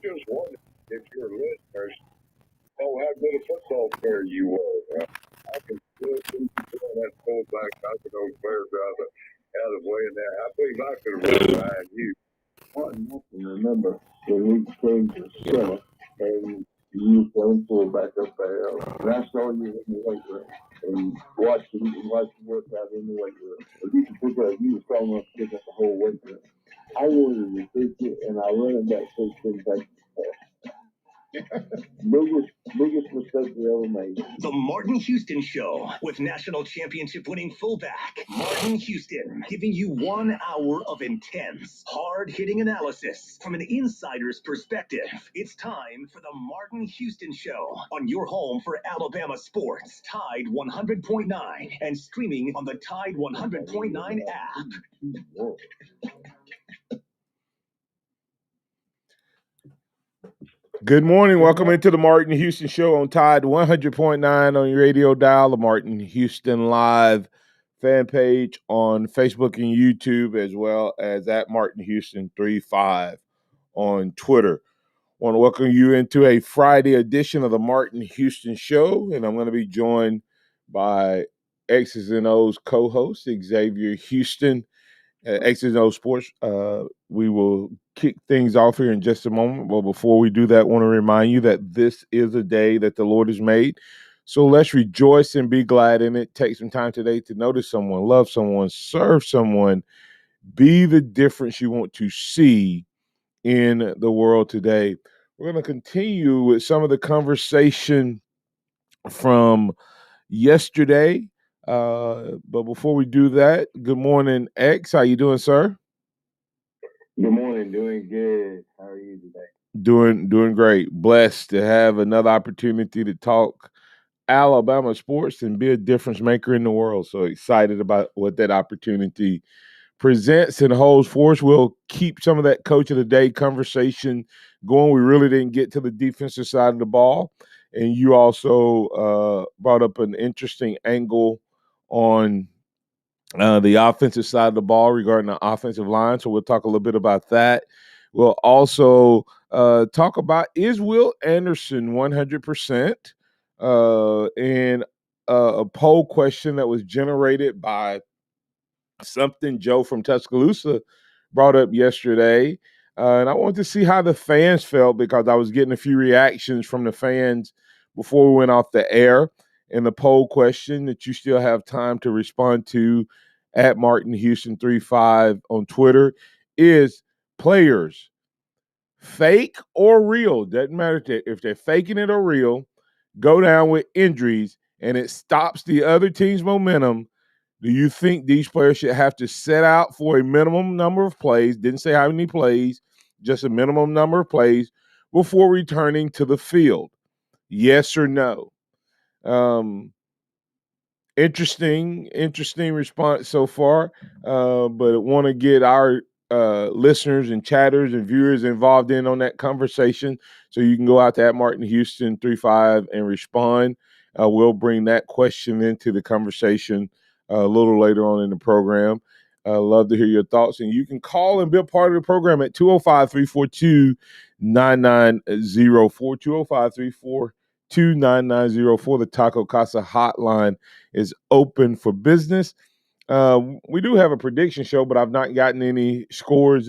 just wondering if your listeners know how good a football player you were. I can still see you doing that fullback, knocking those players out of the way. And that I believe I could have run behind you. I can remember when we came to center and you came fullback up there. And I saw you in the weight room and watched you work out in the weight room. But you can pick up, you were strong enough to pick up the whole weight room. I wanted to recruit you, and I ran that first thing back. Biggest mistake we ever made. The Martin Houston Show with national championship winning fullback Martin Houston, giving you 1 hour of intense, hard-hitting analysis from an insider's perspective. It's time for the Martin Houston Show on your home for Alabama sports, Tide 100.9, and streaming on the Tide 100.9 app. Good morning. Welcome into the Martin Houston Show on Tide 100.9 on your radio dial, the Martin Houston Live fan page on Facebook and YouTube, as well as at Martin Houston 35 on Twitter. I want to welcome you into a Friday edition of the Martin Houston Show, and I'm going to be joined by X's and O's co-host, Os-Xavier Houston. X's and O's Sports. We will kick things off here in just a moment. But before we do that, I want to remind you that this is a day that the Lord has made. So let's rejoice and be glad in it. Take some time today to notice someone, love someone, serve someone, be the difference you want to see in the world today. We're going to continue with some of the conversation from yesterday. But before we do that, good morning, X. How you doing, sir? Good morning. Doing good. How are you today? Doing great. Blessed to have another opportunity to talk Alabama sports and be a difference maker in the world. So excited about what that opportunity presents and holds for us. We'll keep some of that coach of the day conversation going. We really didn't get to the defensive side of the ball. And you also brought up an interesting angle on the offensive side of the ball regarding the offensive line. So we'll talk a little bit about that. We'll also talk about, is Will Anderson 100%? And a poll question that was generated by something Joe from Tuscaloosa brought up yesterday. And I wanted to see how the fans felt because I was getting a few reactions from the fans before we went off the air. And the poll question that you still have time to respond to at Martin Houston 35 on Twitter is players fake or real. Doesn't matter if they're faking it or real, go down with injuries and it stops the other team's momentum. Do you think these players should have to set out for a minimum number of plays? Didn't say how many plays, just a minimum number of plays before returning to the field. Yes or no? Interesting response so far. But want to get our listeners and chatters and viewers involved in on that conversation. So you can go out to at Martin Houston 35 and respond. We'll bring that question into the conversation a little later on in the program. Love to hear your thoughts. And you can call and be a part of the program at 205-342-9904, 205-342-9904. The Taco Casa hotline is open for business. We do have a prediction show, but I've not gotten any scores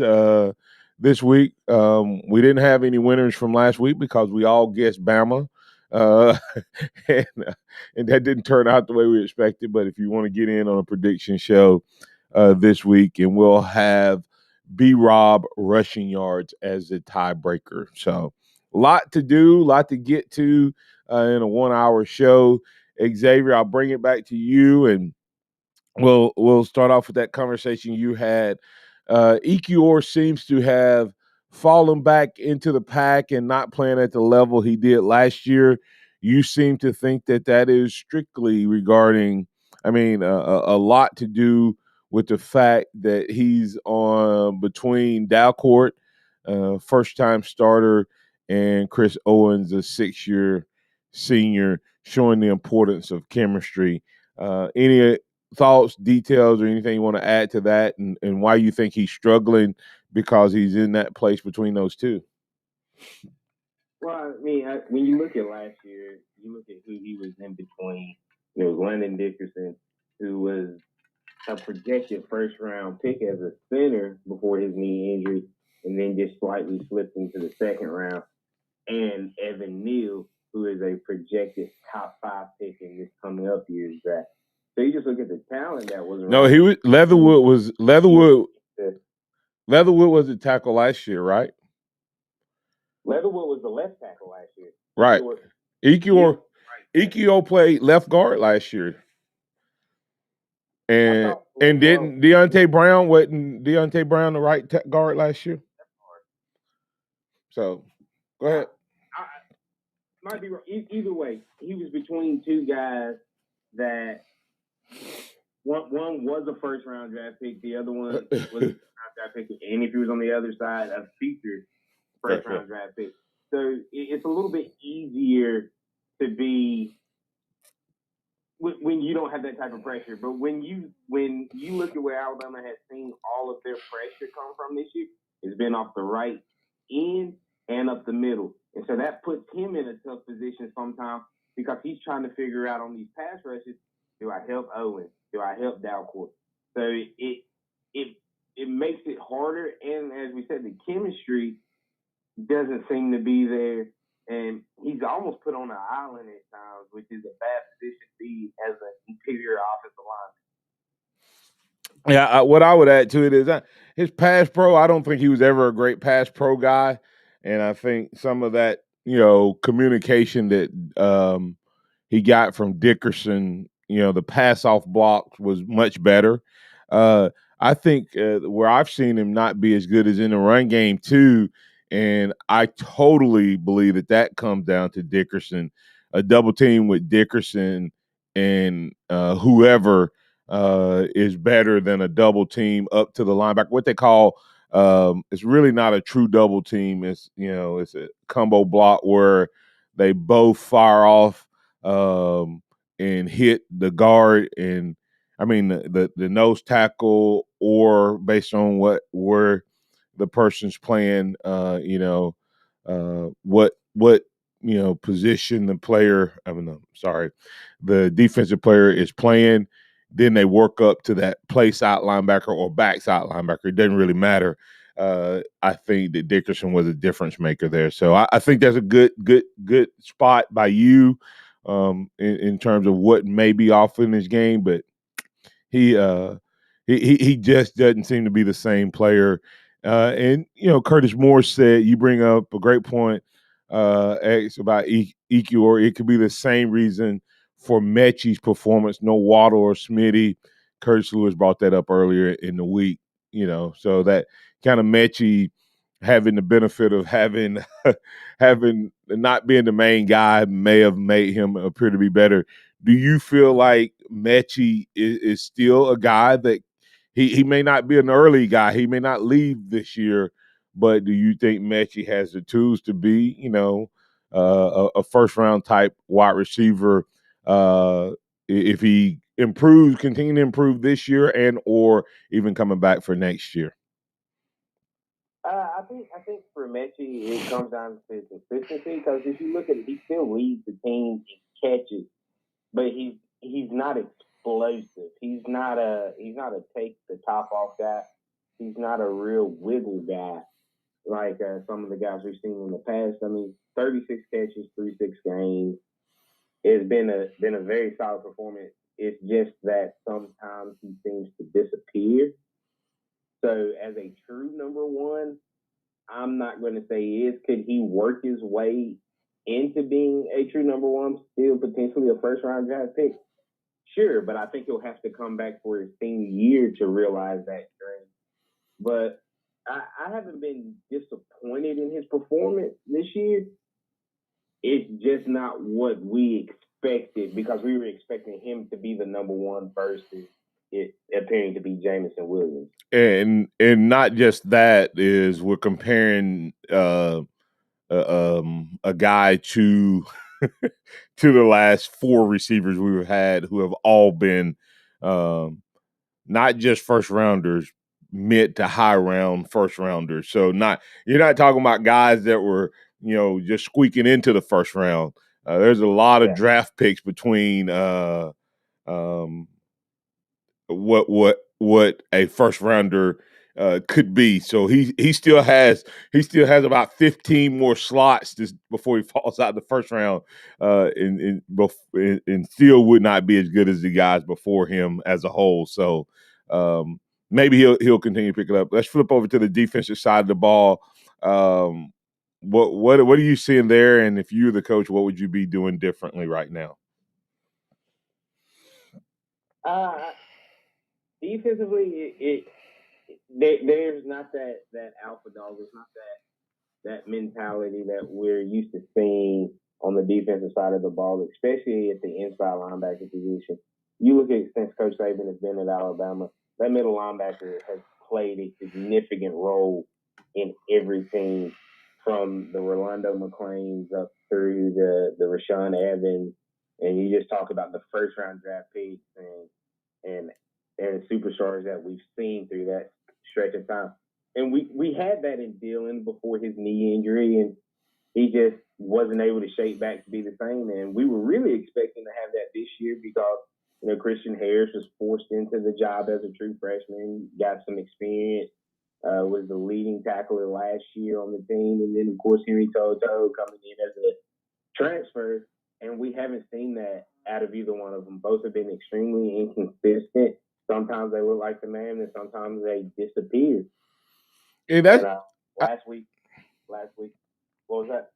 this week. We didn't have any winners from last week because we all guessed Bama. And that didn't turn out the way we expected. But if you want to get in on a prediction show this week, and we'll have B-Rob rushing yards as the tiebreaker. So a lot to do, a lot to get to in a 1 hour show. Xavier, I'll bring it back to you, and we'll start off with that conversation you had. Ekiyor seems to have fallen back into the pack and not playing at the level he did last year. You seem to think that is strictly regarding, a lot to do with the fact that he's on between Dalcourt, first-time starter, and Chris Owens, a 6-year senior, showing the importance of chemistry. Any thoughts, details, or anything you want to add to that, and why you think he's struggling because he's in that place between those two? Well, I mean, when you look at last year, you look at who he was in between. It was Landon Dickerson, who was a projected first-round pick as a center before his knee injury, and then just slightly slipped into the second round. And Evan Neal, who is a projected top 5 pick in this coming up year's draft. So you just look at the talent that was around. No, he was Leatherwood was the tackle last year, right? Leatherwood was the left tackle last year. Right. Ikio played left guard last year. And didn't Deontay Brown the right guard last year? So go ahead. Might be right. Either way, he was between two guys that one was a first round draft pick, the other one was a draft pick, and if he was on the other side, a featured first round draft pick. So it's a little bit easier to be when you don't have that type of pressure. But when you look at where Alabama has seen all of their pressure come from this year, it's been off the right end and up the middle. And so that puts him in a tough position sometimes because he's trying to figure out on these pass rushes, do I help Owen? Do I help Dalcourt? So it makes it harder. And as we said, the chemistry doesn't seem to be there. And he's almost put on an island at times, which is a bad position to be as an interior offensive lineman. Yeah, what I would add to it is his pass pro, I don't think he was ever a great pass pro guy. And I think some of that, communication that he got from Dickerson, the pass off blocks was much better. I think where I've seen him not be as good as in the run game too. And I totally believe that comes down to Dickerson. A double team with Dickerson and whoever is better than a double team up to the linebacker. What they call it's really not a true double team. It's it's a combo block where they both fire off and hit the guard and the nose tackle, or based on where the person's playing, what position the player, the defensive player is playing. Then they work up to that play side linebacker or back side linebacker. It doesn't really matter. I think that Dickerson was a difference maker there. So I think that's a good spot by you in terms of what may be off in this game, but he just doesn't seem to be the same player. And Curtis Moore said, you bring up a great point, X, about EQ, or it could be the same reason for Mechie's performance. No Waddle or Smitty. Curtis Lewis brought that up earlier in the week. So that kind of Mechie having the benefit of having not being the main guy may have made him appear to be better. Do you feel like Mechie is still a guy that he may not be an early guy, he may not leave this year, but do you think Mechie has the tools to be, a first round type wide receiver if he continue to improve this year and or even coming back for next year? I think for Mechie, it comes down to consistency because if you look at it, he still leads the team in catches, but he's not explosive. He's not a take the top off guy. He's not a real wiggle guy like some of the guys we've seen in the past. 36 catches, 36 games. It's been a very solid performance. It's just that sometimes he seems to disappear. So as a true number one, I'm not going to say he is. Could he work his way into being a true number one, still potentially a first round draft pick? Sure, but I think he'll have to come back for his senior year to realize that dream. But I haven't been disappointed in his performance this year. It's just not what we expected because we were expecting him to be the number one versus it appearing to be Jameson Williams. And not just that, is we're comparing a guy to to the last four receivers we've had who have all been not just first rounders, mid to high round first rounders. So you're not talking about guys that were just squeaking into the first round. There's a lot of Yeah. draft picks between what a first rounder could be. So he still has about 15 more slots before he falls out the first round, and still would not be as good as the guys before him as a whole. So maybe he'll continue to pick it up. Let's flip over to the defensive side of the ball. What are you seeing there? And if you're the coach, what would you be doing differently right now? Defensively, there's not that alpha dog. There's not that mentality that we're used to seeing on the defensive side of the ball, especially at the inside linebacker position. You look at since Coach Saban has been at Alabama, that middle linebacker has played a significant role in everything from the Rolando McClains up through the Rashawn Evans, and you just talk about the first round draft picks and superstars that we've seen through that stretch of time. And we had that in Dylan before his knee injury, and he just wasn't able to shape back to be the same. And we were really expecting to have that this year because Christian Harris was forced into the job as a true freshman, got some experience, was the leading tackler last year on the team, and then of course Henry Toto coming in as a transfer, and we haven't seen that out of either one of them. Both have been extremely inconsistent. Sometimes they look like the man, and sometimes they disappear. And that's last week. What was that?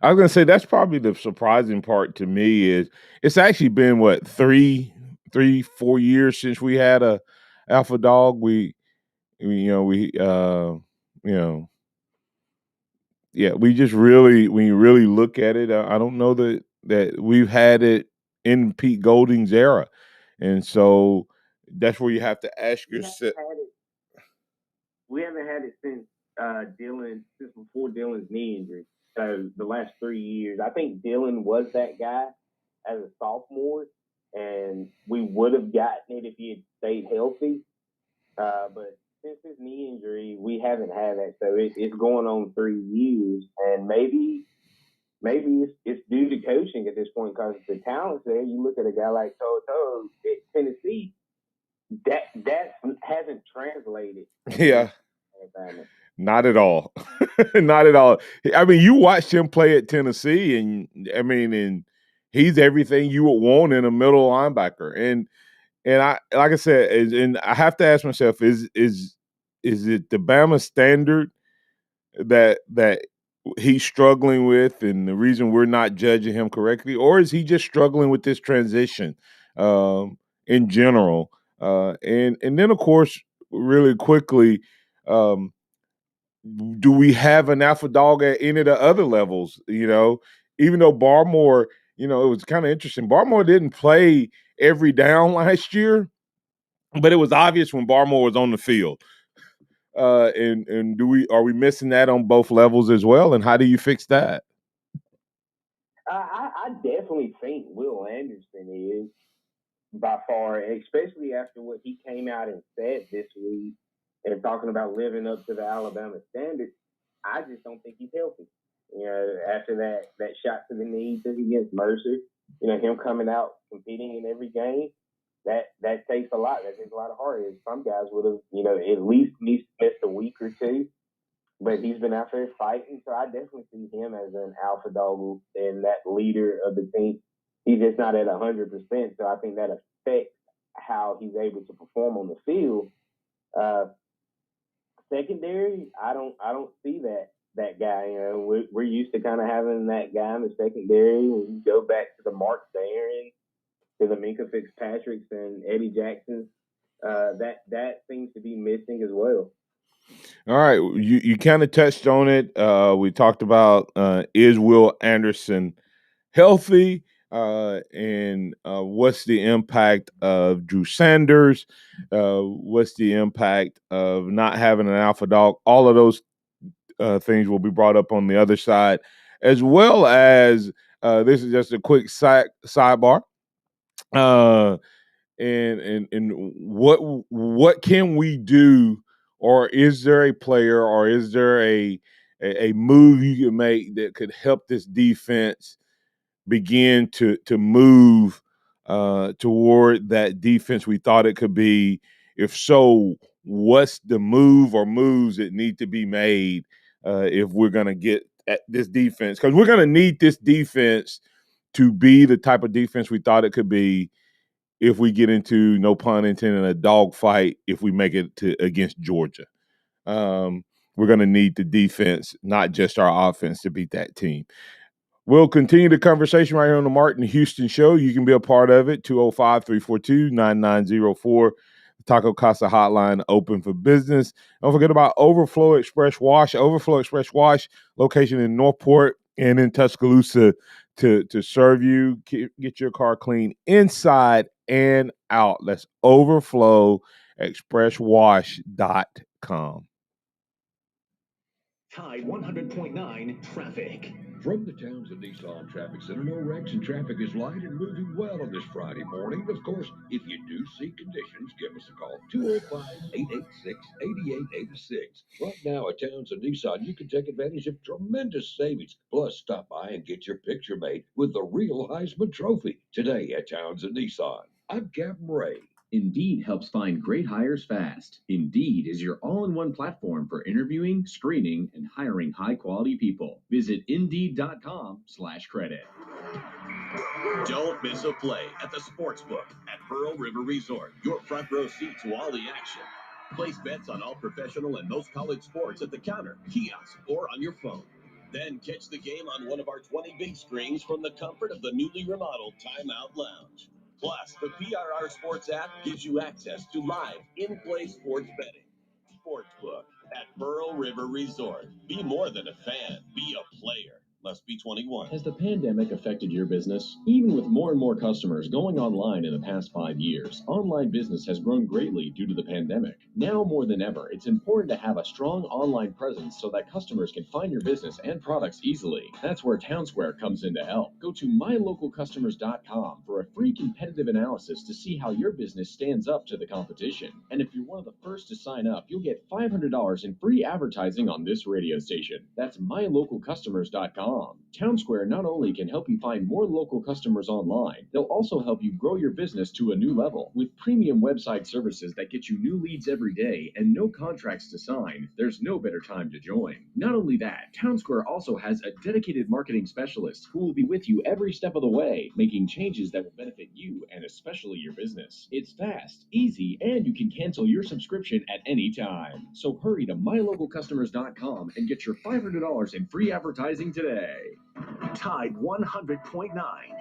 I was gonna say that's probably the surprising part to me is it's actually been what 4 years since we had a alpha dog. We just really, when you really look at it, I don't know that we've had it in Pete Golding's era, and so that's where you have to ask yourself. We haven't had it since since before Dylan's knee injury. So the last 3 years, I think Dylan was that guy as a sophomore, and we would have gotten it if he had stayed healthy. But since his knee injury, we haven't had that. So it's going on 3 years, and maybe it's due to coaching at this point because the talent's there. You look at a guy like Toto at Tennessee, that hasn't translated. Yeah. Not at all. Not at all. I mean, you watched him play at Tennessee, and he's everything you would want in a middle linebacker. And I, like I said, and I have to ask myself, is it the Bama standard that he's struggling with, and the reason we're not judging him correctly, or is he just struggling with this transition in general? And then, of course, really quickly, do we have an alpha dog at any of the other levels? Even though Barmore, it was kind of interesting. Barmore didn't play every down last year, but it was obvious when Barmore was on the field. And are we missing that on both levels as well? And how do you fix that? I definitely think Will Anderson is by far, especially after what he came out and said this week and talking about living up to the Alabama standard. I just don't think he's healthy. After that shot to the knee took against Mercer, him coming out competing in every game, that takes a lot. That takes a lot of heart. Some guys would have, at least missed a week or two, but he's been out there fighting. So I definitely see him as an alpha dog and that leader of the team. He's just not at 100%. So I think that affects how he's able to perform on the field. Secondary, I don't see that guy. We're used to kind of having that guy in the secondary. When you go back to the Mark Barron, to the Minka Fitzpatricks and Eddie Jacksons, that seems to be missing as well. All right, you kind of touched on it. We talked about is Will Anderson healthy, and what's the impact of Drew Sanders? What's the impact of not having an alpha dog? All of those things will be brought up on the other side, as well as this is just a quick sidebar. And what can we do, or is there a player, or is there a a move you can make that could help this defense begin to move toward that defense we thought it could be? If so, what's the move or moves that need to be made if we're going to get at this defense? Because we're going to need this defense to be the type of defense we thought it could be if we get into, no pun intended, a dogfight if we make it to against Georgia. We're going to need the defense, not just our offense, to beat that team. We'll continue the conversation right here on the Martin Houston Show. You can be a part of it, 205-342-9904. The Taco Casa hotline open for business. Don't forget about Overflow Express Wash. Overflow Express Wash, location in Northport and in Tuscaloosa to serve you. Get your car clean inside and out. That's overflowexpresswash.com. Tide 100.9 traffic. From the Townsend Nissan Traffic Center, no wrecks and traffic is light and moving well on this Friday morning. Of course, if you do see conditions, give us a call, 205-886-8886. Right now at Townsend Nissan, you can take advantage of tremendous savings. Plus, stop by and get your picture made with the real Heisman Trophy today at Townsend Nissan. I'm Captain Ray. Indeed helps find great hires fast. Indeed is your all-in-one platform for interviewing, screening, and hiring high-quality people. Visit Indeed.com/credit. Don't miss a play at the Sportsbook at Pearl River Resort. Your front row seat to all the action. Place bets on all professional and most college sports at the counter, kiosk, or on your phone. Then catch the game on one of our 20 big screens from the comfort of the newly remodeled Timeout Lounge. Plus, the PRR Sports app gives you access to live in-play sports betting. Sportsbook at Pearl River Resort. Be more than a fan. Be a player. Must be 21. Has the pandemic affected your business? Even with more and more customers going online in the past 5 years, online business has grown greatly due to the pandemic. Now more than ever, it's important to have a strong online presence so that customers can find your business and products easily. That's where Townsquare comes in to help. Go to mylocalcustomers.com for a free competitive analysis to see how your business stands up to the competition. And if you're one of the first to sign up, you'll get $500 in free advertising on this radio station. That's mylocalcustomers.com. Townsquare not only can help you find more local customers online, they'll also help you grow your business to a new level. With premium website services that get you new leads every day and no contracts to sign, there's no better time to join. Not only that, Townsquare also has a dedicated marketing specialist who will be with you every step of the way, making changes that will benefit you and especially your business. It's fast, easy, and you can cancel your subscription at any time. So hurry to mylocalcustomers.com and get your $500 in free advertising today. Tide 100.9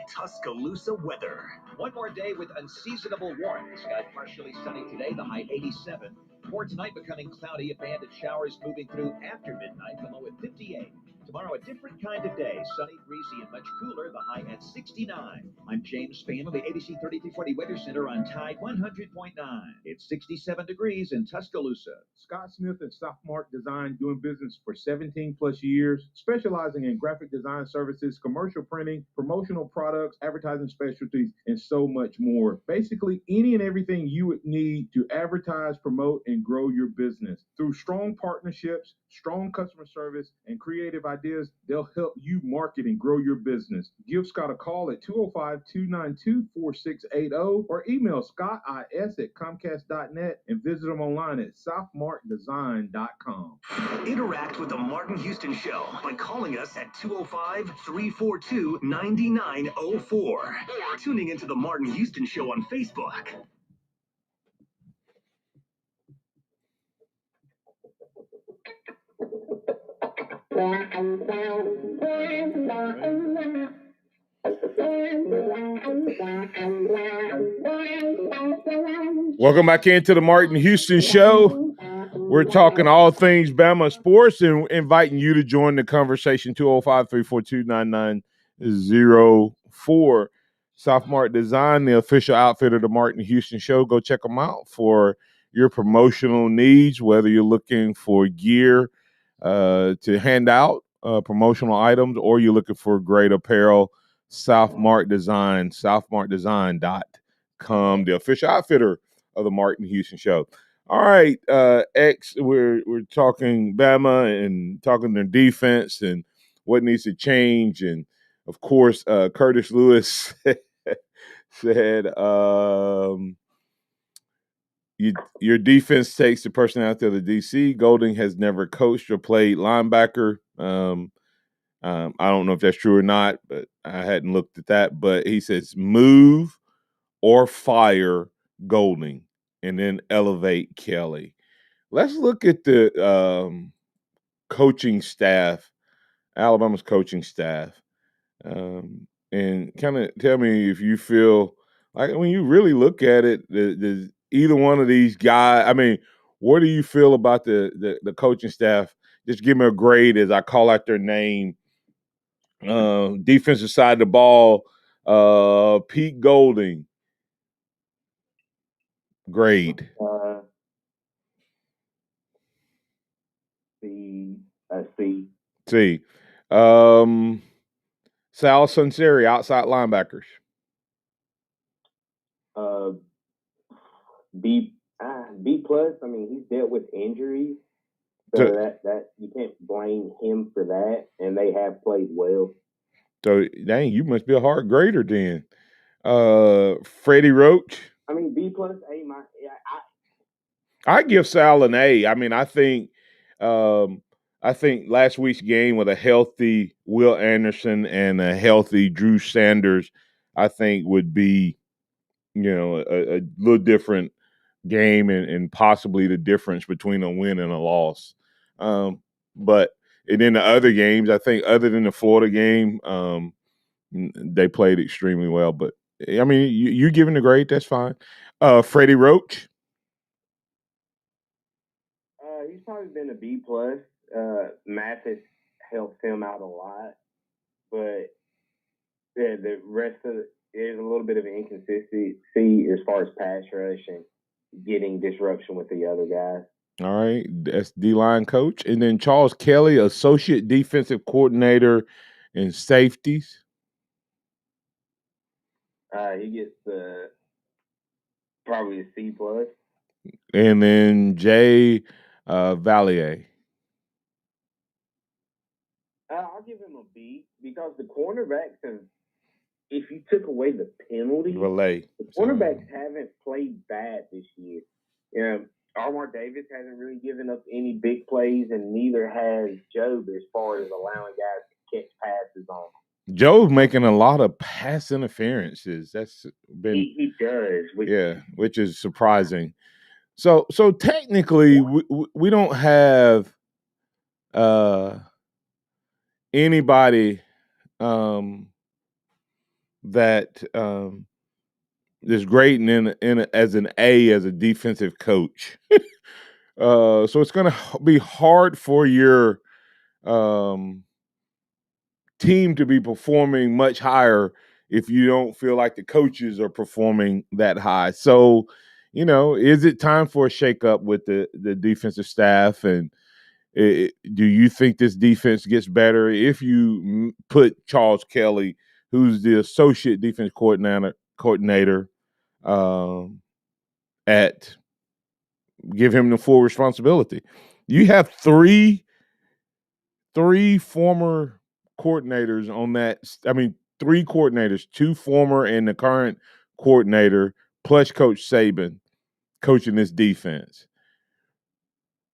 Tuscaloosa weather. One more day with unseasonable warmth. Skies partially sunny today, the high 87. For tonight, becoming cloudy, abandoned showers moving through after midnight, the low at 58. Tomorrow, a different kind of day. Sunny, breezy, and much cooler, the high at 69. I'm James Spann of the ABC 3340 Weather Center on Tide 100.9. It's 67 degrees in Tuscaloosa. Scott Smith at Sophomart Design, doing business for 17 plus years, specializing in graphic design services, commercial printing, promotional products, advertising specialties, and so much more. Basically, any and everything you would need to advertise, promote, and grow your business. Through strong partnerships, strong customer service, and creative ideas, they'll help you market and grow your business. Give Scott a call at 205-292-4680 or email scottis@comcast.net and visit them online at southmarkdesign.com. Interact with the Martin Houston Show by calling us at 205-342-9904 or tuning into the Martin Houston Show on Facebook. Welcome back into the Martin Houston Show. We're talking all things Bama sports and inviting you to join the conversation, 205-342-9904. Sophomart Design, the official outfit of the Martin Houston Show. Go check them out for your promotional needs, whether you're looking for gear to hand out, promotional items, or you're looking for great apparel. Sophomart Design, southmarkdesign.com, the official outfitter of the Martin Houston Show. All right, X. We're talking Bama and talking their defense and what needs to change, and of course, Curtis Lewis said, "Your defense takes the personality of the DC. Golding has never coached or played linebacker. I don't know if that's true or not, but I hadn't looked at that. But he says move or fire Golding, and then elevate Kelly." Let's look at the coaching staff, Alabama's coaching staff, and kind of tell me if you feel like when you really look at it, does either one of these guys, I mean, what do you feel about the coaching staff? Just give me a grade as I call out their name. Defensive side of the ball, Pete Golding, grade. C. C. Sal Sunseri, outside linebackers. B plus. I mean, he's dealt with injuries, so that you can't blame him for that. And they have played well. So dang, you must be a hard grader then. Freddie Roach. I mean, B plus, A minus. I give Sal an A. I mean, I think last week's game with a healthy Will Anderson and a healthy Drew Sanders, I think would be, a little different game and possibly the difference between a win and a loss. But and in the other games, I think other than the Florida game, they played extremely well. But I mean, you giving the grade, that's fine. Freddie Roach. He's probably been a B plus. Mathis helps him out a lot, but the rest of there's a little bit of an inconsistency as far as pass rush and getting disruption with the other guys. All right, that's D-line coach. And then Charles Kelly, associate defensive coordinator and safeties. He gets probably a C plus. And then Jay Valier. I'll give him a B because the cornerbacks have, if you took away the penalty, the cornerbacks haven't played bad this year. Armar Davis hasn't really given up any big plays, and neither has Job as far as allowing guys to catch passes on him. Joe's making a lot of pass interferences. That's been he does, which is surprising. So technically, we don't have anybody that is grading as an A as a defensive coach. So it's going to be hard for your team to be performing much higher if you don't feel like the coaches are performing that high. So, is it time for a shakeup with the defensive staff? And do you think this defense gets better if you put Charles Kelly, who's the associate defense coordinator, give him the full responsibility? You have three former coordinators on that. I mean, three coordinators, two former and the current coordinator, plus Coach Saban coaching this defense.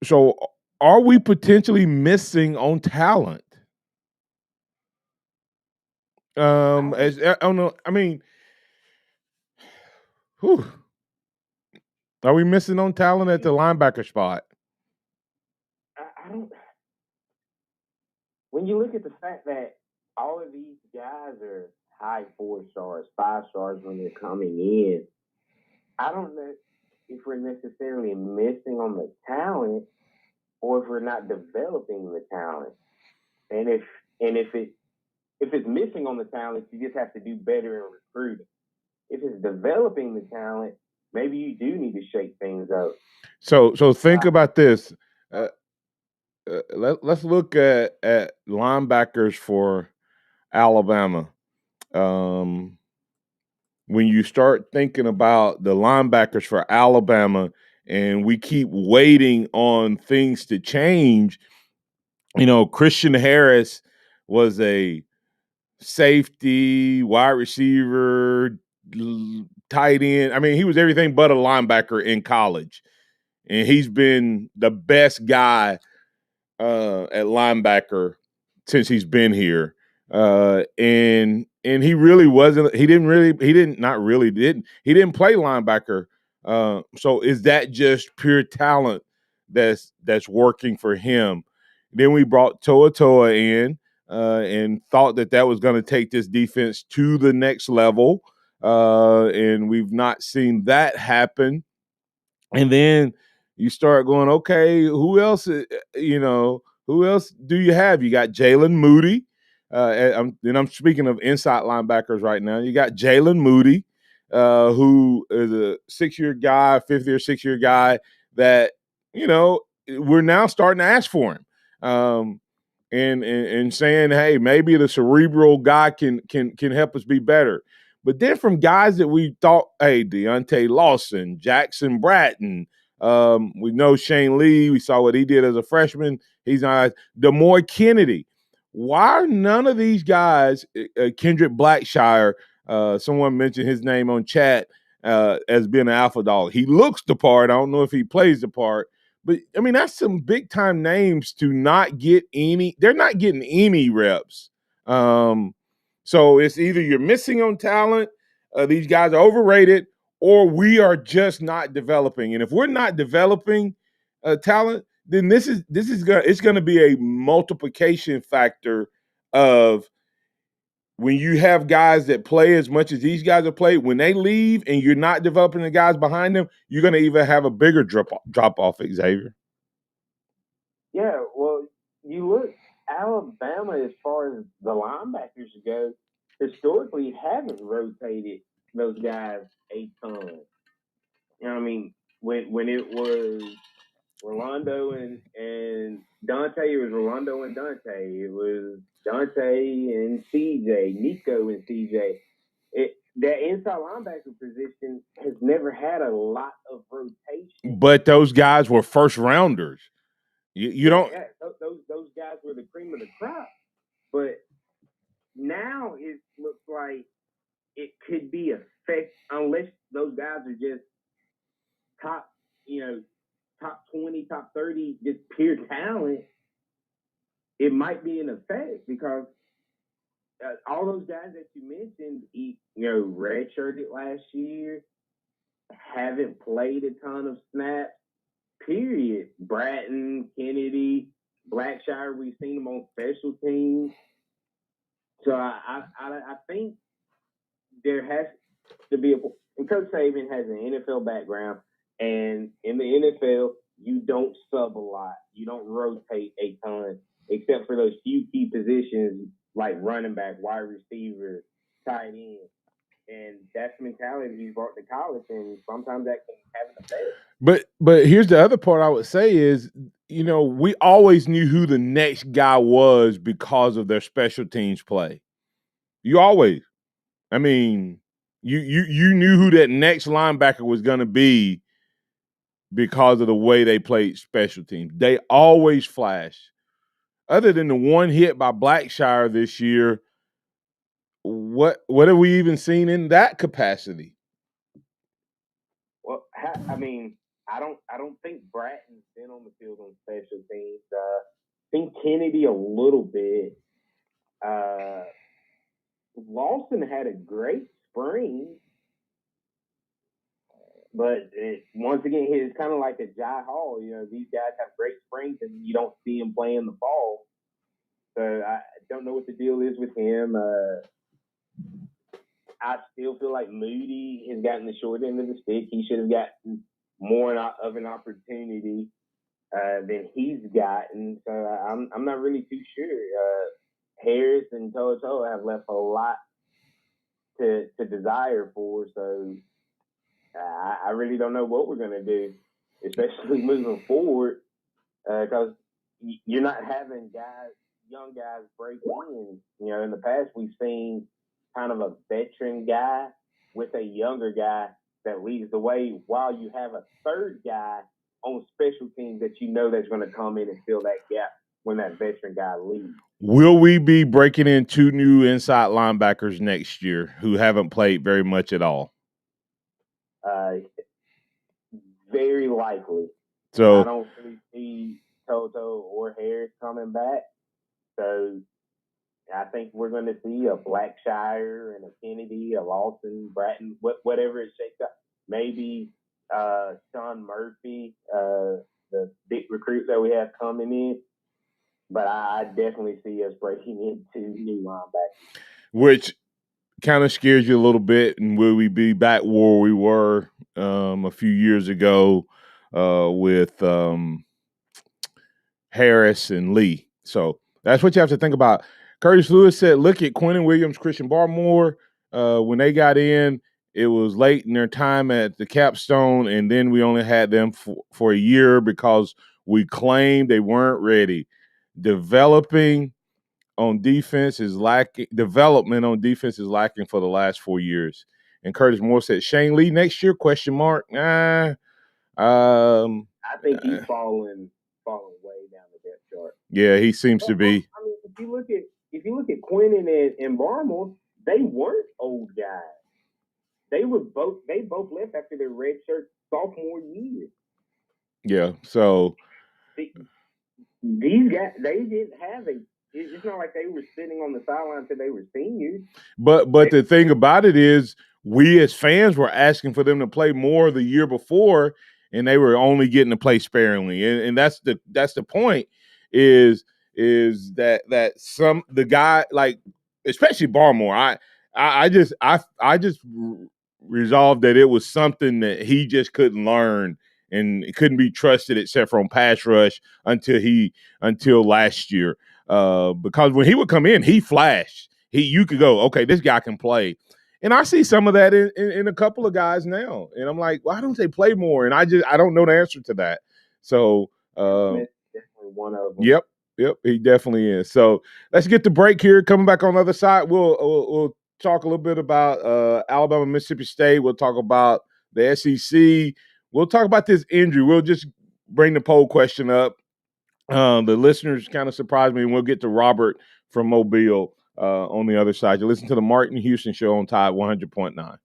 So are we potentially missing on talent? I don't know. I mean, are we missing on talent at the linebacker spot? I don't. When you look at the fact that all of these guys are high 4 stars, 5 stars when they're coming in, I don't know if we're necessarily missing on the talent or if we're not developing the talent. And if it's missing on the talent, you just have to do better in recruiting. If it's developing the talent, maybe you do need to shake things up. So think about this. Let's look at linebackers for Alabama. When you start thinking about the linebackers for Alabama and we keep waiting on things to change. You know, Christian Harris was a safety, wide receiver, tight end. I mean, he was everything but a linebacker in college. And he's been the best guy at linebacker since he's been here. And he really wasn't. He didn't play linebacker. So is that just pure talent that's working for him? Then we brought Toa in and thought that was going to take this defense to the next level, and we've not seen that happen. And then you start going, okay, who else? Who else do you have? You got Jalen Moody. I'm speaking of inside linebackers right now. You got Jalen Moody, who is a 6-year guy, 5th-year, 6-year guy that we're now starting to ask for him, and saying, hey, maybe the cerebral guy can help us be better. But then from guys that we thought, hey, Deontay Lawson, Jackson Bratton, we know Shane Lee. We saw what he did as a freshman. He's not. Demore Kennedy. Why are none of these guys, Kendrick Blackshire, someone mentioned his name on chat as being an alpha dog. He looks the part. I don't know if he plays the part. But, I mean, that's some big-time names to not get any – they're not getting any reps. So it's either you're missing on talent, these guys are overrated, or we are just not developing. And if we're not developing talent, then it's going to be a multiplication factor of when you have guys that play as much as these guys have played, when they leave and you're not developing the guys behind them, you're going to even have a bigger drop off, Xavier. Yeah, well, you look, Alabama, as far as the linebackers go, historically haven't rotated those guys a ton. You know what I mean? When it was Rolando and Dante, it was Rolando and Dante. It was Dante and CJ, Nico and CJ. That inside linebacker position has never had a lot of rotation. But those guys were first rounders. You don't. Yeah, those guys were the cream of the crop. But now it looks like it could be effect unless those guys are just top 20, top 30, just pure talent. It might be an effect because all those guys that you mentioned, redshirted last year, haven't played a ton of snaps. Period. Bratton, Kennedy, Blackshire, we've seen them on special teams. So I think there has to be and Coach Saban has an NFL background, and in the NFL, you don't sub a lot. You don't rotate a ton, except for those few key positions like running back, wide receiver, tight end. And that's the mentality he's brought to college, and sometimes that can have an effect. But here's the other part I would say is, we always knew who the next guy was because of their special teams play. You always. I mean, you knew who that next linebacker was going to be because of the way they played special teams. They always flash. Other than the one hit by Blackshire this year, what have we even seen in that capacity? Well, I mean, I don't think Bratton's been on the field on special teams. I think Kennedy a little bit. Lawson had a great spring, but once again, it's kind of like a Jai Hall. These guys have great springs, and you don't see him playing the ball. So I don't know what the deal is with him. I still feel like Moody has gotten the short end of the stick. He should have gotten more of an opportunity than he's gotten. So I'm not really too sure. Harris and Toa have left a lot to desire for. So I really don't know what we're going to do, especially moving forward, because you're not having young guys break in. In the past we've seen kind of a veteran guy with a younger guy that leads the way, while you have a third guy on special teams that you know that's going to come in and fill that gap when that veteran guy leaves. Will we be breaking in 2 new inside linebackers next year who haven't played very much at all? Very likely. So I don't really see Toto or Harris coming back. So I think we're going to see a Blackshire and a Kennedy, a Lawson, Bratton, whatever it shakes up. Maybe Sean Murphy, the big recruit that we have coming in. But I definitely see us breaking into new linebackers. which kind of scares you a little bit. And will we be back where we were a few years ago with Harris and Lee? So that's what you have to think about. Curtis Lewis said, look at Quentin Williams, Christian Barmore. When they got in, it was late in their time at the capstone, and then we only had them for a year because we claimed they weren't ready. Development on defense is lacking for the last 4 years. And Curtis Moore said, Shane Lee next year, question mark. I think he's falling way down the depth chart. Yeah, he seems to be. I mean, if you look at Quentin and Barmore, they weren't old guys. They both left after their redshirt sophomore year. Yeah, so these guys, they didn't have it's not like they were sitting on the sideline until they were seniors. But the thing about it is, we as fans were asking for them to play more the year before, and they were only getting to play sparingly. And that's the point is that the guy, like especially Barmore, I just resolved that it was something that he just couldn't learn and it couldn't be trusted except for on pass rush until last year. Because when he would come in, he flashed. You could go, okay, this guy can play. And I see some of that in a couple of guys now. And I'm like, why don't they play more? And I don't know the answer to that. So Smith's definitely one of them. Yep, he definitely is. So let's get the break here. Coming back on the other side, we'll talk a little bit about Alabama, Mississippi State. We'll talk about the SEC. We'll talk about this injury. We'll just bring the poll question up. The listeners kind of surprised me, and we'll get to Robert from Mobile on the other side. You listen to the Martin Houston Show on Tide 100.9.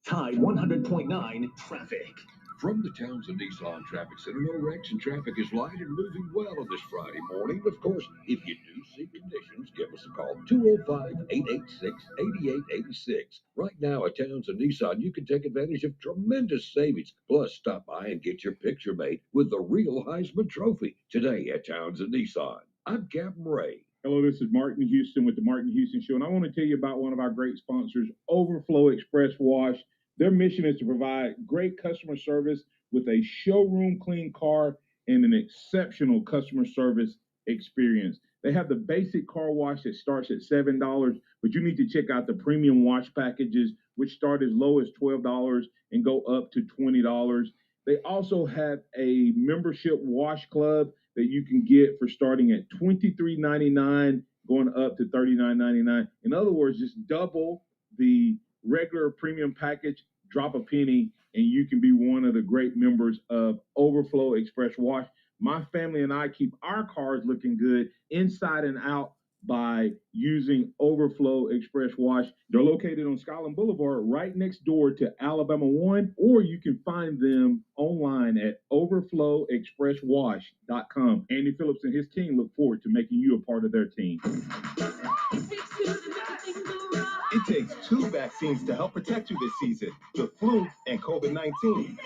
Tide 100.9 traffic. From the Townsend Nissan Traffic Center, no wrecks and traffic is light and moving well on this Friday morning. Of course, if you do see conditions, give us a call, 205-886-8886. Right now at Townsend Nissan, you can take advantage of tremendous savings. Plus, stop by and get your picture made with the real Heisman Trophy today at Townsend Nissan. I'm Captain Ray. Hello, this is Martin Houston with the Martin Houston Show, and I want to tell you about one of our great sponsors, Overflow Express Wash. Their mission is to provide great customer service with a showroom clean car and an exceptional customer service experience. They have the basic car wash that starts at $7, but you need to check out the premium wash packages, which start as low as $12 and go up to $20. They also have a membership wash club that you can get for starting at $23.99, going up to $39.99. In other words, just double the regular premium package, drop a penny, and you can be one of the great members of Overflow Express Wash. My family and I keep our cars looking good inside and out by using Overflow Express Wash. They're located on Skyland Boulevard right next door to Alabama 1, or you can find them online at overflowexpresswash.com. Andy Phillips and his team look forward to making you a part of their team. It takes 2 vaccines to help protect you this season, the flu and COVID-19.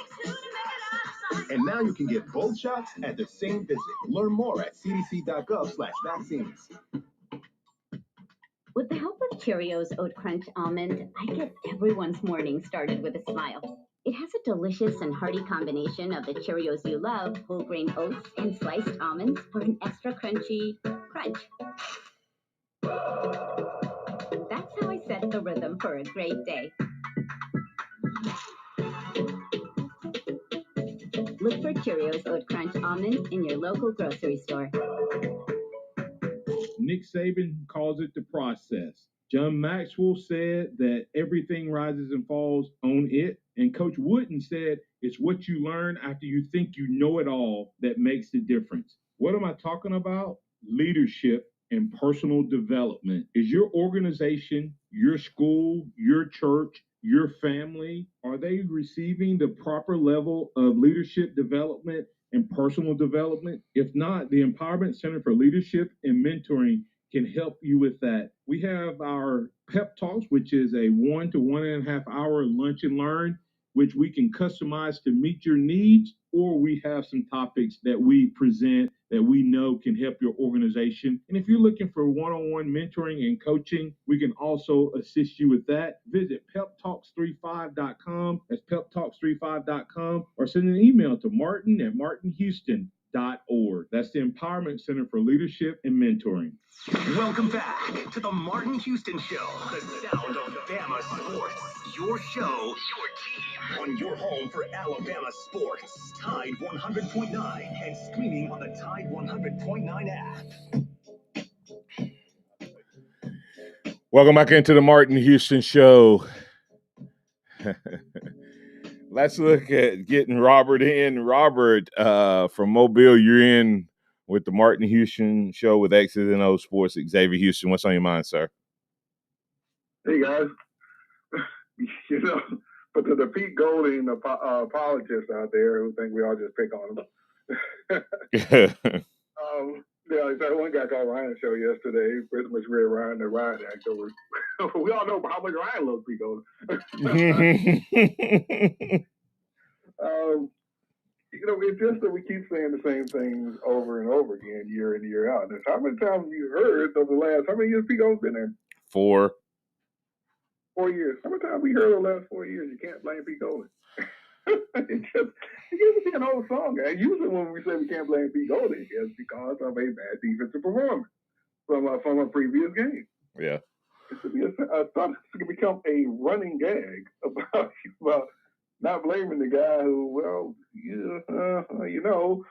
And now you can get both shots at the same visit. Learn more at cdc.gov/vaccines. With the help of Cheerios Oat Crunch Almond, I get everyone's morning started with a smile. It has a delicious and hearty combination of the Cheerios you love, whole grain oats, and sliced almonds for an extra crunchy crunch. That's how I set the rhythm for a great day. Look for Cheerios Oat Crunch Almond in your local grocery store. Nick Saban calls it the process. John Maxwell said that everything rises and falls on it. And Coach Wooden said, it's what you learn after you think you know it all that makes the difference. What am I talking about? Leadership and personal development. Is your organization, your school, your church, your family, are they receiving the proper level of leadership development and personal development? If not, the Empowerment Center for Leadership and Mentoring can help you with that. We have our pep talks, which is a 1 to 1.5 hour lunch and learn, which we can customize to meet your needs, or we have some topics that we present that we know can help your organization. And if you're looking for one-on-one mentoring and coaching, we can also assist you with that. Visit peptalks35.com. That's peptalks35.com, or send an email to martin@martinhouston.org. That's the Empowerment Center for Leadership and Mentoring. Welcome back to the Martin Houston Show, the sound of Bama sports. Your show, your team, on your home for Alabama sports. Tide 100.9 and streaming on the Tide 100.9 app. Welcome back into the Martin Houston Show. Let's look at getting Robert in. Robert, from Mobile, you're in with the Martin Houston Show with X's and O Sports. Xavier Houston, what's on your mind, sir? Hey, guys. But to the Pete Golding apologists out there who think we all just pick on them. So one guy called Ryan show yesterday. Pretty much read Ryan the Ryan act over. We all know how much Ryan loves Pete Golding. It's just that we keep saying the same things over and over again, year in, year out. And how many times have you heard of the last? How many years Pete Golding's been there? 4. 4 years. How many times we heard of the last 4 years? You can't blame Pete Golding. It gets to be an old song. And usually when we say we can't blame Pete Golding, it's because of a bad defensive performance from a previous game. Yeah. It's to become a running gag about not blaming the guy who, the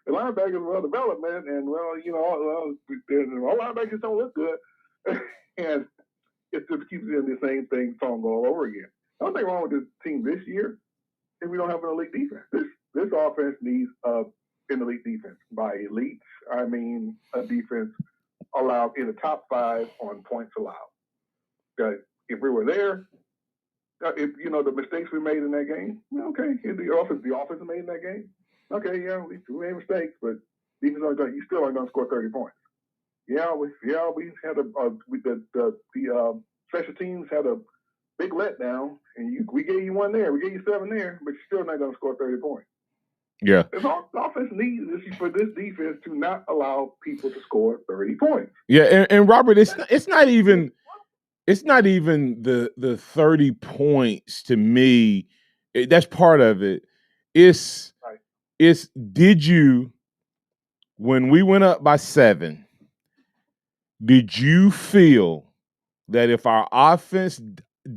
linebackers were development, and all linebackers don't look good, and it just keeps doing the same thing song all over again. The only thing wrong with this team this year is we don't have an elite defense. This offense needs an elite defense. By elite, I mean a defense allowed in the top 5 on points allowed. If we were there, if the mistakes we made in that game, okay. The offense made in that game, okay, yeah, we made mistakes, but defense you still aren't going to score 30 points. We had the special teams had a big letdown, and we gave you one there, we gave you 7 there, but you're still not going to score 30 points. Yeah. The offense needs for this defense to not allow people to score 30 points. Yeah, and Robert, it's not even the 30 points to me. That's part of it. It's did you, when we went up by 7, did you feel that if our offense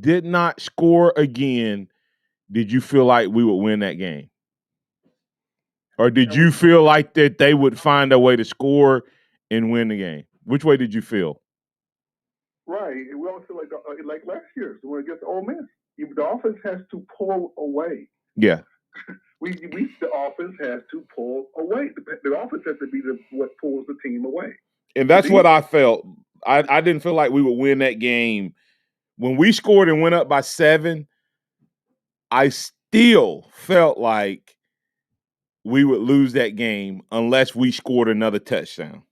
did not score again, did you feel like we would win that game? Or did you feel like that they would find a way to score and win the game? Which way did you feel? Right. We always feel like last year, when it gets to Ole Miss, the offense has to pull away. Yeah. The offense has to pull away. The offense has to be what pulls the team away. And that's what I felt. I didn't feel like we would win that game. When we scored and went up by 7, I still felt like we would lose that game unless we scored another touchdown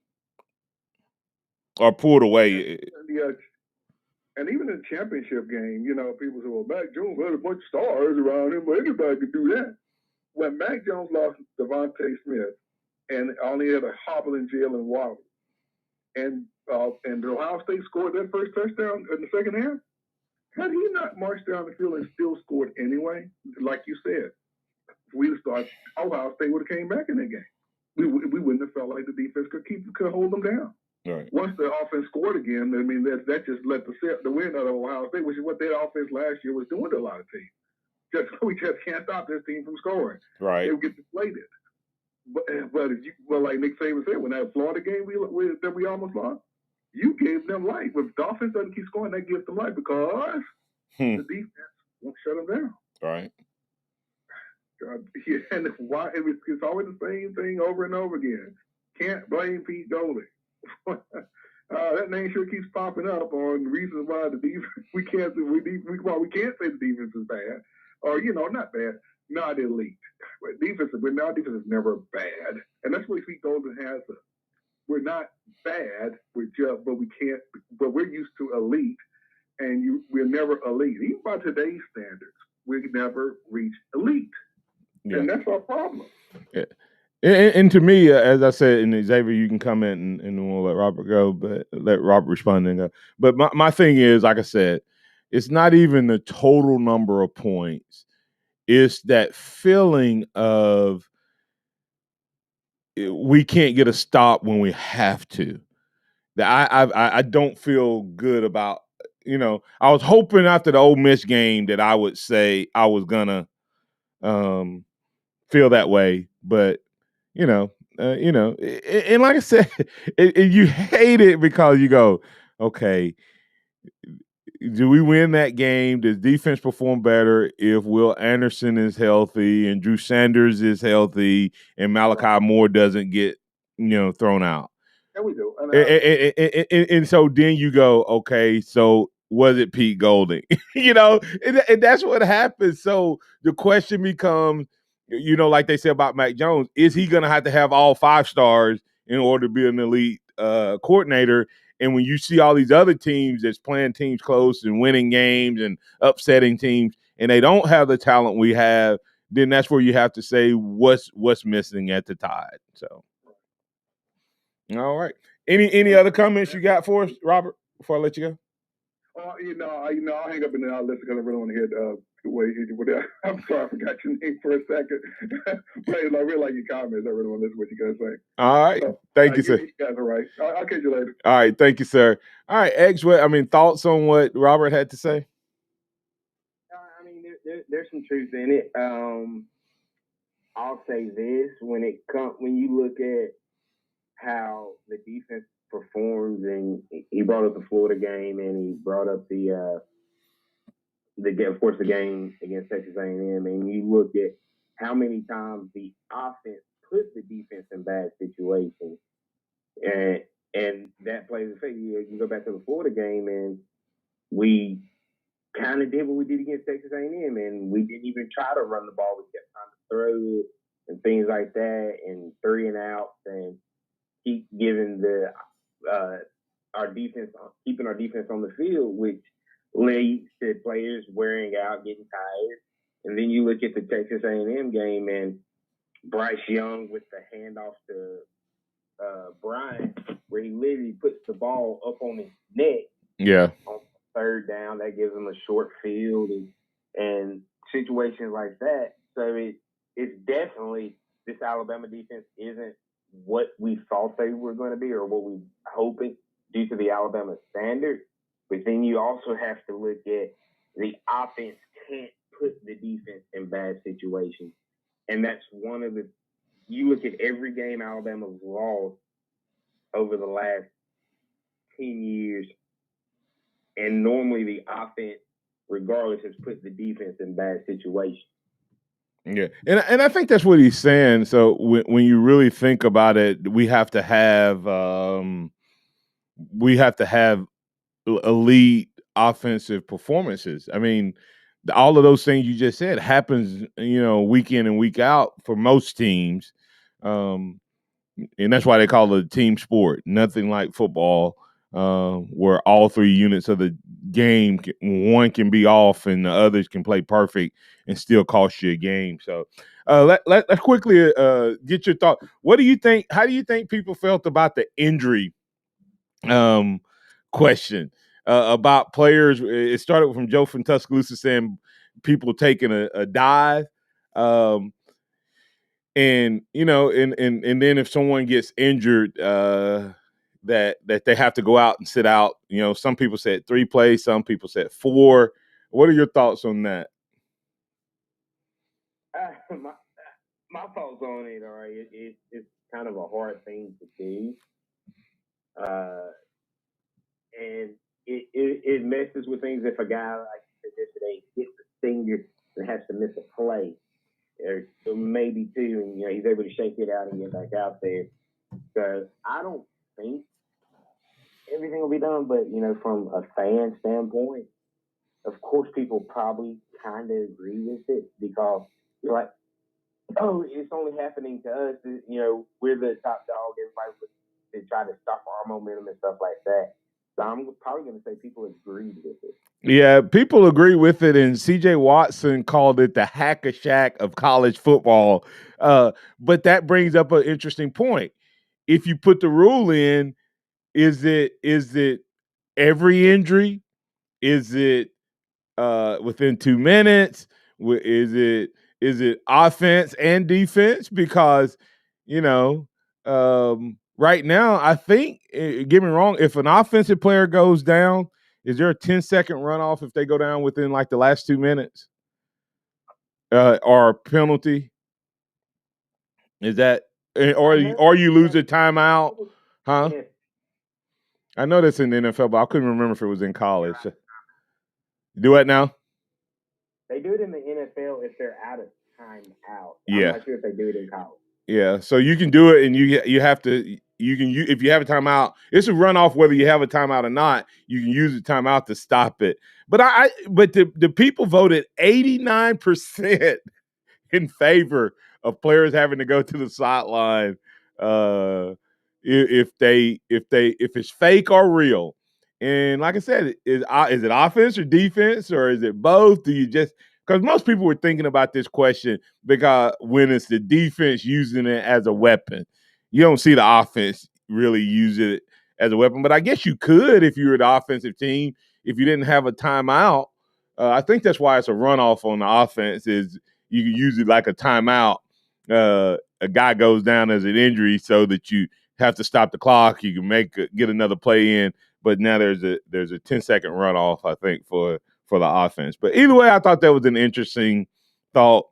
or pulled away. Yeah. And even in the championship game, people say, well, Mac Jones had a bunch of stars around him, but anybody could do that. When Mac Jones lost Devontae Smith and only had a hobbling Jalen Waddle, and Ohio State scored that first touchdown in the second half, had he not marched down the field and still scored anyway, like you said, Ohio State would have came back in that game. We wouldn't have felt like the defense could hold them down. Right. Once the offense scored again, I mean, that just let the win out of Ohio State, which is what their offense last year was doing to a lot of teams. We just can't stop this team from scoring. Right. They would get deflated. But like Nick Saban said, when that Florida game that we almost lost, you gave them life. If the offense doesn't keep scoring, that gives them life because the defense won't shut them down. Right. And why it's always the same thing over and over again. Can't blame Pete Golding. That name sure keeps popping up on reasons why the defense we can't say the defense is bad, or not bad, not elite. But our defense is never bad, and that's what Pete Golding has us. We're not bad, but we can't. But we're used to elite, and we're never elite. Even by today's standards, we never reach elite. Yeah. And that's our problem. Yeah. And to me, as I said, and Xavier, you can comment and we'll let Robert go, but let Robert respond and go. But my thing is, like I said, it's not even the total number of points. It's that feeling of we can't get a stop when we have to. That I don't feel good about. I was hoping after the Ole Miss game that I would say I was gonna feel that way, but and like I said, you hate it because you go, okay, do we win that game? Does defense perform better if Will Anderson is healthy and Drew Sanders is healthy and Malachi Moore doesn't get thrown out? Yeah, we do. And so then you go, okay, so was it Pete Golding? And that's what happens. So the question becomes, like they say about Mac Jones, is he going to have all 5 stars in order to be an elite coordinator? And when you see all these other teams that's playing teams close and winning games and upsetting teams, and they don't have the talent we have, then that's where you have to say what's missing at the Tide. So, all right. Any other comments you got for us, Robert, before I let you go? I'll hang up and then I'll listen because I really want to hear way I'm sorry, I forgot your name for a second. But I really like your comments. I really want to listen to what you guys say. All right. Thank you, sir. You guys are right. I'll catch you later. All right. Thank you, sir. All right, X, thoughts on what Robert had to say? There's some truth in it. I'll say this: when you look at how the defense performs, and he brought up the Florida game, and he brought up the game against Texas A&M, and you look at how many times the offense put the defense in bad situations, and that plays a factor. You can go back to the Florida game, and we kind of did what we did against Texas A&M, and we didn't even try to run the ball. We kept trying to throw it and things like that, and 3 and outs, and keep giving our defense, keeping our defense on the field, which leads to players wearing out, getting tired. And then you look at the Texas A&M game, and Bryce Young with the handoff to Bryant, where he literally puts the ball up on his neck. Yeah. On 3rd down, that gives him a short field and situations like that. So it's definitely, this Alabama defense isn't what we thought they were going to be or what we were hoping due to the Alabama standard. But then you also have to look at the offense can't put the defense in bad situations. And that's one of you look at every game Alabama's lost over the last 10 years, and normally the offense, regardless, has put the defense in bad situations. Yeah, and I think that's what he's saying. So when you really think about it, we have to have elite offensive performances. I mean, all of those things you just said happens, week in and week out for most teams, and that's why they call it a team sport. Nothing like football, where all 3 units of the game, one can be off and the others can play perfect and still cost you a game. So let's quickly get your thought. What do you think? How do you think people felt about the injury question about players? It started from Joe from Tuscaloosa saying people taking a dive. And and then if someone gets injured, that they have to go out and sit out. Some people said 3 plays, some people said 4. What are your thoughts on that? My thoughts on it, all right, it's kind of a hard thing to do, and it messes with things if a guy, like you said yesterday, gets a senior and has to miss a play or maybe two, and he's able to shake it out and get back out there. So I don't think everything will be done, but from a fan standpoint, of course, people probably kind of agree with it because you're like, oh, it's only happening to us. We're the top dog. Everybody would try to stop our momentum and stuff like that. So I'm probably going to say people agree with it. Yeah, people agree with it, and C.J. Watson called it the hack-a-shack of college football. But that brings up an interesting point. If you put the rule in, is it every injury? Is it within 2 minutes? Is it offense and defense? Because right now, I think, get me wrong, if an offensive player goes down, is there a 10-second runoff if they go down within like the last 2 minutes? Or penalty? Is that or you lose a timeout? Huh? Yeah. I know that's in the NFL, but I couldn't remember if it was in college. Do it now? They do it in the NFL if they're out of timeout. Yeah. I'm not sure if they do it in college. Yeah, so you can do it, and you have to if you have a timeout, it's a runoff whether you have a timeout or not. You can use the timeout to stop it. But but the people voted 89% in favor of players having to go to the sideline if it's fake or real. And like I said, is it offense or defense, or is it both? Do you just because most people were thinking about this question because when it's the defense using it as a weapon, you don't see the offense really use it as a weapon. But I guess you could if you were the offensive team, if you didn't have a timeout. I think that's why it's a runoff on the offense is you can use it like a timeout. A guy goes down as an injury so that you have to stop the clock. You can get another play in, but now there's a 10-second runoff, I think, for the offense. But either way, I thought that was an interesting thought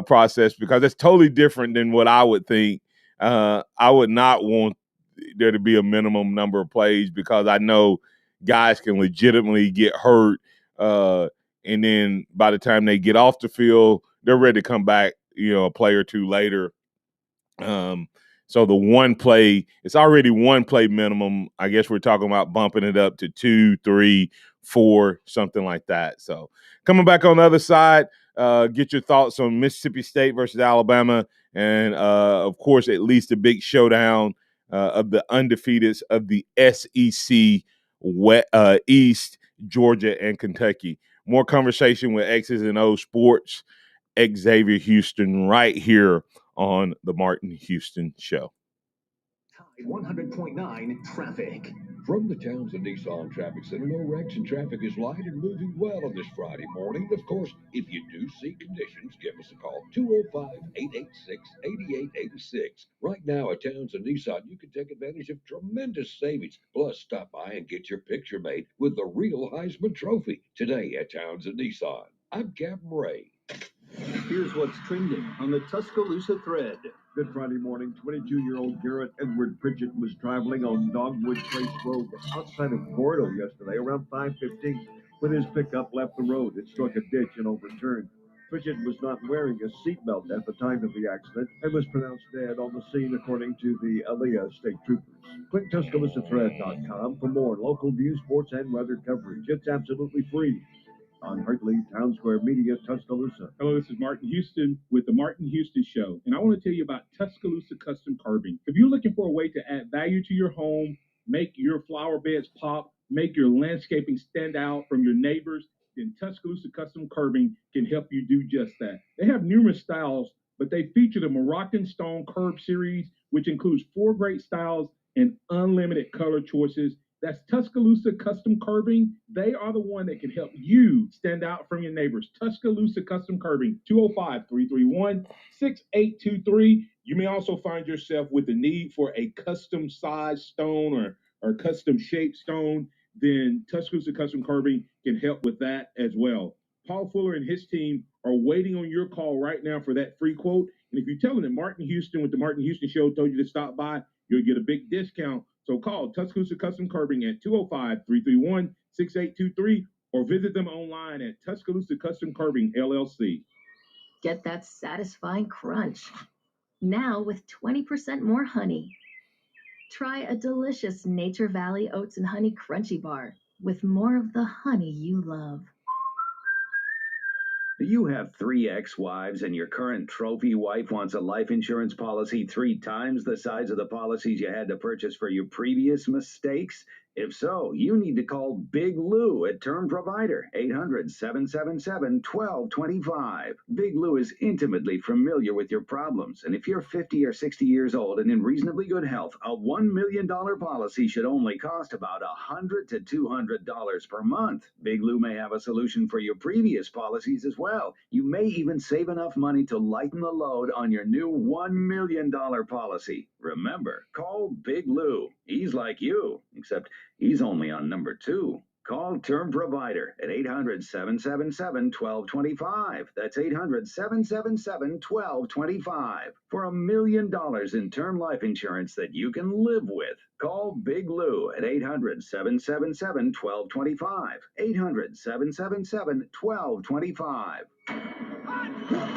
process because it's totally different than what I would think. I would not want there to be a minimum number of plays because I know guys can legitimately get hurt. And then by the time they get off the field, they're ready to come back, a play or two later. So the one play, it's already one play minimum. I guess we're talking about bumping it up to 2, 3, 4, something like that. So coming back on the other side, get your thoughts on Mississippi State versus Alabama. And, of course, at least a big showdown of the undefeateds of the SEC East, Georgia, and Kentucky. More conversation with X's and O's Sports, Os-Xavier Houston, right here on the Martin Houston Show. Tide 100.9 traffic. From the Townsend Nissan Traffic Center, no wrecks and traffic is light and moving well on this Friday morning. Of course, if you do see conditions, give us a call, 205-886-8886. Right now at Townsend Nissan, you can take advantage of tremendous savings. Plus, stop by and get your picture made with the real Heisman Trophy today at Townsend Nissan. I'm Captain Ray. Here's what's trending on the Tuscaloosa thread. Good Friday morning, 22-year-old Garrett Edward Pritchett was traveling on Dogwood Trace Road outside of Gordo yesterday around 5:15 when his pickup left the road. It struck a ditch and overturned. Pritchett was not wearing a seatbelt at the time of the accident and was pronounced dead on the scene, according to the Aliyah State Troopers. Click TuscaloosaThread.com for more local news, sports, and weather coverage. It's absolutely free. On Hartley, Town Square Media, Tuscaloosa. Hello, this is Martin Houston with the Martin Houston Show, and I want to tell you about Tuscaloosa Custom Curbing. If you're looking for a way to add value to your home, make your flower beds pop, make your landscaping stand out from your neighbors, then Tuscaloosa Custom Curbing can help you do just that. They have numerous styles, but they feature the Moroccan Stone Curb Series, which includes 4 great styles and unlimited color choices. That's Tuscaloosa Custom Curbing. They are the one that can help you stand out from your neighbors. Tuscaloosa Custom Curbing, 205-331-6823. You may also find yourself with the need for a custom size stone or custom shaped stone. Then Tuscaloosa Custom Curbing can help with that as well. Paul Fuller and his team are waiting on your call right now for that free quote. And if you tell them that Martin Houston with the Martin Houston Show told you to stop by, you'll get a big discount. So call Tuscaloosa Custom Curbing at 205-331-6823 or visit them online at Tuscaloosa Custom Curbing LLC. Get that satisfying crunch. Now with 20% more honey. Try a delicious Nature Valley Oats and Honey Crunchy Bar with more of the honey you love. Do you have 3 ex-wives and your current trophy wife wants a life insurance policy 3 times the size of the policies you had to purchase for your previous mistakes? If so, you need to call Big Lou at Term Provider, 800-777-1225. Big Lou is intimately familiar with your problems, and if you're 50 or 60 years old and in reasonably good health, a $1 million policy should only cost about $100 to $200 per month. Big Lou may have a solution for your previous policies as well. You may even save enough money to lighten the load on your new $1 million policy. Remember, call Big Lou. He's like you, except he's only on number 2. Call Term Provider at 800-777-1225. That's 800-777-1225 for $1 million in term life insurance that you can live with. Call Big Lou at 800-777-1225. 800-777-1225.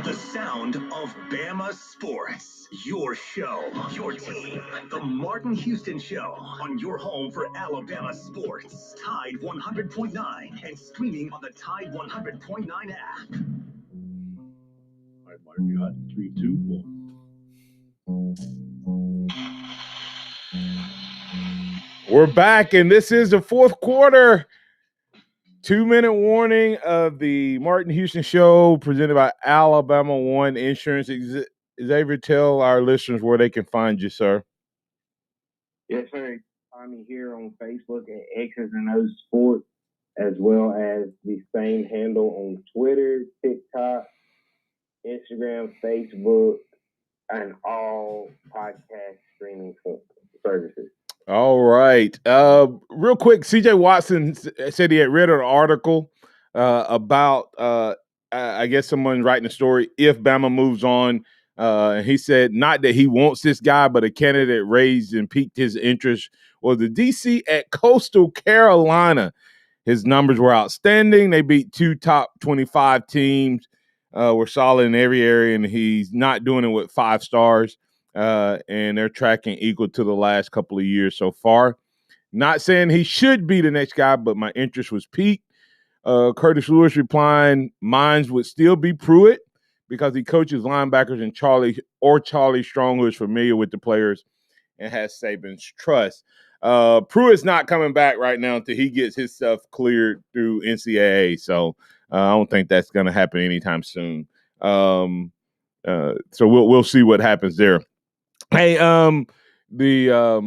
The sound of Bama sports. Your show, your team. The Martin Houston Show on your home for Alabama sports. Tide 100.9 and streaming on the Tide 100.9 app. All right, Martin, you hot? 3, 2, 1. We're back, and this is the fourth quarter. 2-minute warning of the Martin Houston Show presented by Alabama One Insurance. Xavier, tell our listeners where they can find you, sir. Yes, sir. Find me here on Facebook at X's and O's Sports, as well as the same handle on Twitter, TikTok, Instagram, Facebook, and all podcast streaming services. All right. Real quick, C.J. Watson said he had read an article about, I guess, someone writing a story if Bama moves on. And he said not that he wants this guy, but a candidate raised and piqued his interest was the DC at Coastal Carolina. His numbers were outstanding. They beat 2 top 25 teams, were solid in every area, and he's not doing it with 5 stars. And they're tracking equal to the last couple of years so far. Not saying he should be the next guy, but my interest was piqued. Curtis Lewis replying, mine would still be Pruitt because he coaches linebackers and Charlie Strong, who is familiar with the players and has Saban's trust. Pruitt's not coming back right now until he gets his stuff cleared through NCAA, so I don't think that's going to happen anytime soon. So we'll see what happens there. Hey, and a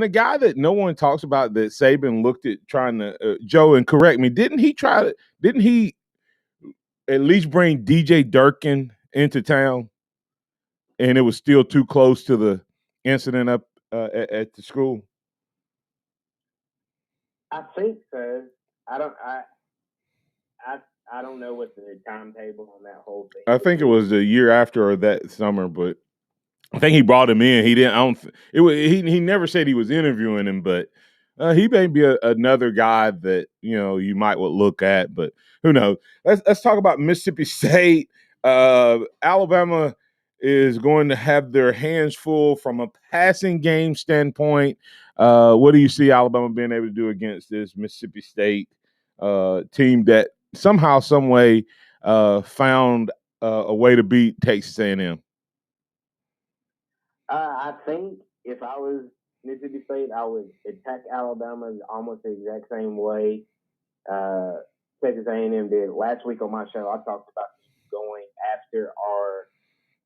guy that no one talks about that Saban looked at trying to Joe, and correct me, didn't he at least bring DJ Durkin into town, and it was still too close to the incident up at the school? I think so. I don't know what the timetable on that whole thing. I think it was the year after or that summer, but I think he brought him in. He didn't. He never said he was interviewing him, but he may be another guy that you might look at. But who knows? Let's talk about Mississippi State. Alabama is going to have their hands full from a passing game standpoint. What do you see Alabama being able to do against this Mississippi State team that somehow, some way found a way to beat Texas A&M? I think if I was Mississippi State, I would attack Alabama almost the exact same way Texas A&M did. Last week on my show, I talked about going after our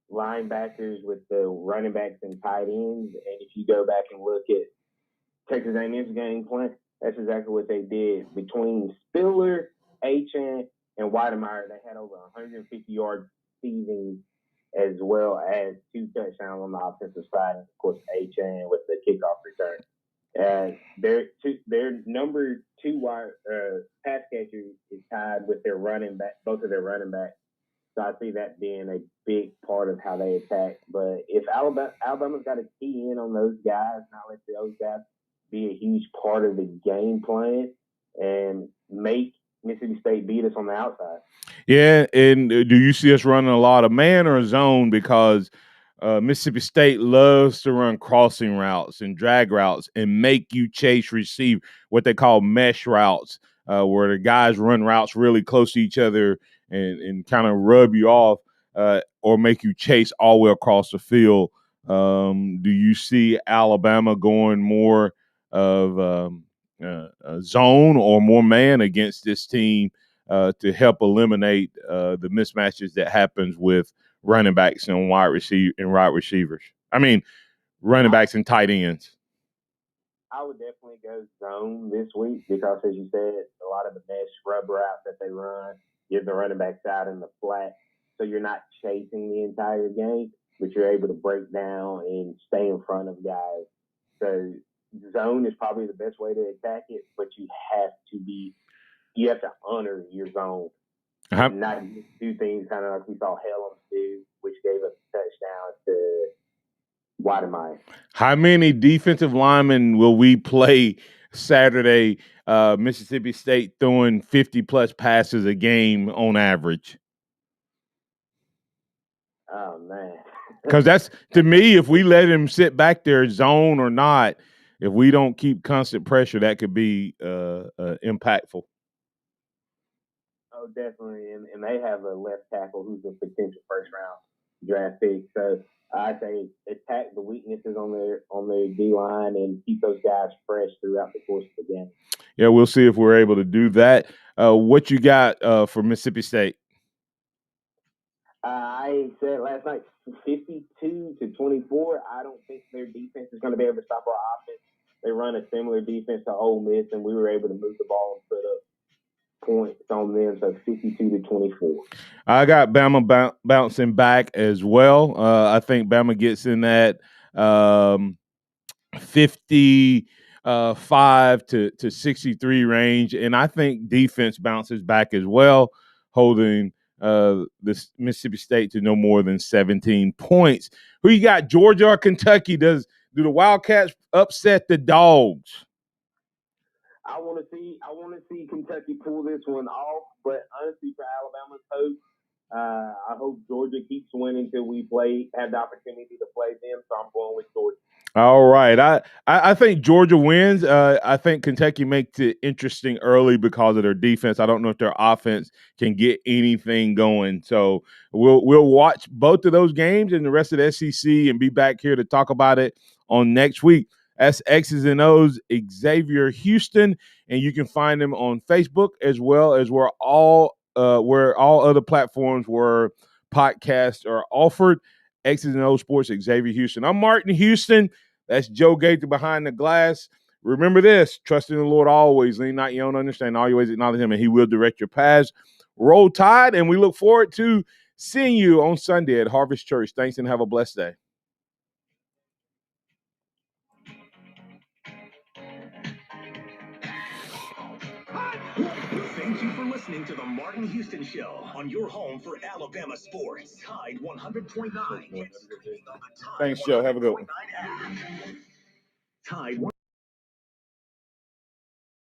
linebackers with the running backs and tight ends. And if you go back and look at Texas A&M's game plan, that's exactly what they did. Between Spiller, Achan, and Weidemeyer, they had over 150 yards receiving, as well as 2 touchdowns on the offensive side, and of course Achan with the kickoff return. Their number 2 pass catcher is tied with their running back, both of their running backs. So I see that being a big part of how they attack. But if Alabama's got to key in on those guys, not let those guys be a huge part of the game plan, and make Mississippi State beat us on the outside. Yeah, and do you see us running a lot of man or zone? Because Mississippi State loves to run crossing routes and drag routes and make you chase receive what they call mesh routes, where the guys run routes really close to each other and kind of rub you off or make you chase all the way across the field. Do you see Alabama going more of zone or more man against this team to help eliminate the mismatches that happens with running backs and wide receivers? I mean, running backs and tight ends. I would definitely go zone this week because, as you said, a lot of the mesh rub routes that they run give the running backs out in the flat, so you're not chasing the entire game, but you're able to break down and stay in front of guys. So zone is probably the best way to attack it, but you have to honor your zone. And not do things kind of like we saw Helms do, which gave us a touchdown to Guatemala. How many defensive linemen will we play Saturday? Mississippi State throwing 50-plus passes a game on average. Oh, man. Because that's, to me, if we let him sit back there, zone or not, if we don't keep constant pressure, that could be impactful. Oh, definitely. And they have a left tackle who's a potential first-round draft pick. So I say attack the weaknesses on their D-line and keep those guys fresh throughout the course of the game. Yeah, we'll see if we're able to do that. What you got for Mississippi State? I said last night, 52-24. I don't think their defense is going to be able to stop our offense. They run a similar defense to Ole Miss, and we were able to move the ball and put up points on them, so 52-24. I got Bama bouncing back as well. I think Bama gets in that 55 to 63 range, and I think defense bounces back as well, holding this Mississippi State to no more than 17 points. Who you got, Georgia or Kentucky? Do the Wildcats upset the Dogs? I want to see Kentucky pull this one off, but honestly, for Alabama's hope, I hope Georgia keeps winning until we have the opportunity to play them. So I'm going with Georgia. All right. I think Georgia wins. I think Kentucky makes it interesting early because of their defense. I don't know if their offense can get anything going. So we'll watch both of those games and the rest of the SEC and be back here to talk about it on next week. That's X's and O's Xavier Houston, and you can find him on Facebook as well as where all other platforms where podcasts are offered. X's and O's Sports Xavier Houston. I'm Martin Houston. That's Joe Gaither behind the glass. Remember this: trust in the Lord always, lean not your own understanding, always acknowledge Him, and He will direct your paths. Roll Tide, and we look forward to seeing you on Sunday at Harvest Church. Thanks, and have a blessed day. Thank you for listening to the Martin Houston Show on your home for Alabama sports. Tide 100.9. Thanks, Joe. Have a good one. Tide